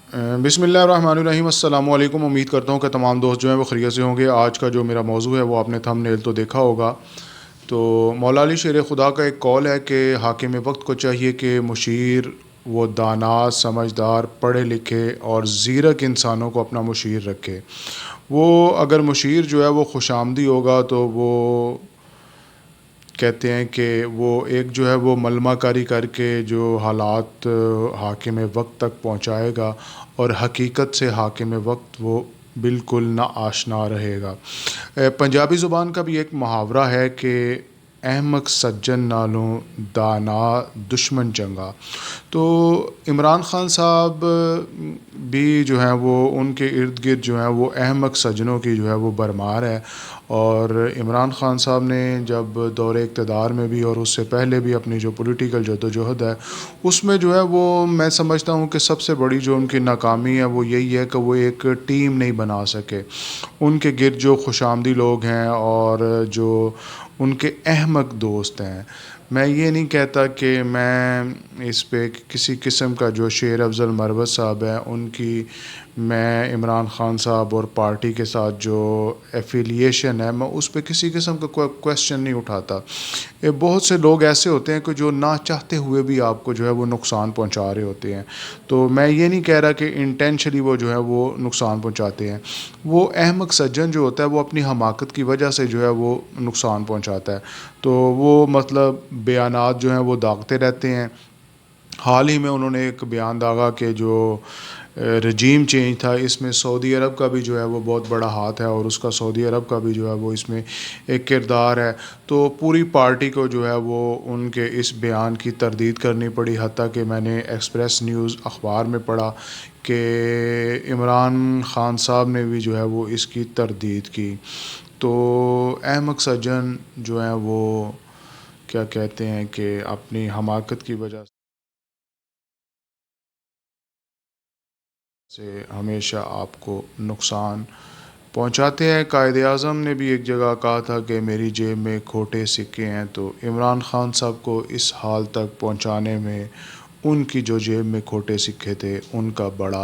बिस्मिल्लाहिर्रहमानिर्रहीम। अस्सलामु अलैकुम। उम्मीद करता हूँ कि तमाम दोस्त जो हैं वो खैरियत से होंगे। आज का जो मेरा मौज़ू है वो आपने थंबनेल तो देखा होगा। तो मौला अली शेर खुदा का एक कौल है कि हाकिम वक्त को चाहिए कि मुशीर वो दाना, समझदार, पढ़े लिखे और ज़ीरक इंसानों को अपना मुशीर रखे। वो अगर मुशीर जो है वो खुशामदी होगा तो वो कहते हैं कि वो एक जो है वो मलमाकारी करके जो हालात हाकिम वक्त तक पहुंचाएगा और हकीकत से हाकिम वक्त वो बिल्कुल ना आशना रहेगा। पंजाबी ज़ुबान का भी एक मुहावरा है कि अहमक सज्जन नालों दाना दुश्मन चंगा। तो इमरान खान साहब भी जो हैं वो उनके इर्द गिर्द जो हैं वो अहमक सज्जनों की जो है वो भरमार है। और इमरान खान साहब ने जब दौरे इक़्तिदार में भी और उससे पहले भी अपनी जो पॉलिटिकल जद्दोजहद है उसमें जो है वो मैं समझता हूँ कि सबसे बड़ी जो उनकी नाकामी है वो यही है कि वो एक टीम नहीं बना सके। उनके गिर्द जो खुशामदी लोग हैं और जो उनके अहमक दोस्त हैं, मैं ये नहीं कहता कि मैं इस पे किसी किस्म का जो शेर अफ़ज़ल मरवत साहब हैं उनकी मैं इमरान खान साहब और पार्टी के साथ जो एफ़िलिएशन है मैं उस पे किसी किस्म का कोई क्वेश्चन नहीं उठाता। ये बहुत से लोग ऐसे होते हैं कि जो ना चाहते हुए भी आपको जो है वो नुकसान पहुंचा रहे होते हैं। तो मैं ये नहीं कह रहा कि इंटेंशनली वो जो है वो नुकसान पहुंचाते हैं। वो अहमक सज्जन जो होता है वो अपनी हमाकत की वजह से जो है वो नुकसान पहुंचाता है। तो वो मतलब बयानात जो हैं वो दागते रहते हैं। हाल ही में उन्होंने एक बयान दागा कि जो रजीम चेंज था इसमें सऊदी अरब का भी जो है वो बहुत बड़ा हाथ है और उसका सऊदी अरब का भी जो है वो इसमें एक किरदार है। तो पूरी पार्टी को जो है वो उनके इस बयान की तरदीद करनी पड़ी। हत्ता कि मैंने एक्सप्रेस न्यूज़ अखबार में पढ़ा कि इमरान खान साहब ने भी जो है वो इसकी तरदीद की। तो अहमक सज्जन जो हैं वो क्या कहते हैं कि अपनी हमाकत की वजह से हमेशा आपको नुकसान पहुंचाते हैं। कायद-ए-आज़म ने भी एक जगह कहा था कि मेरी जेब में खोटे सिक्के हैं। तो इमरान खान साहब को इस हाल तक पहुंचाने में उनकी जो जेब में खोटे सिक्के थे उनका बड़ा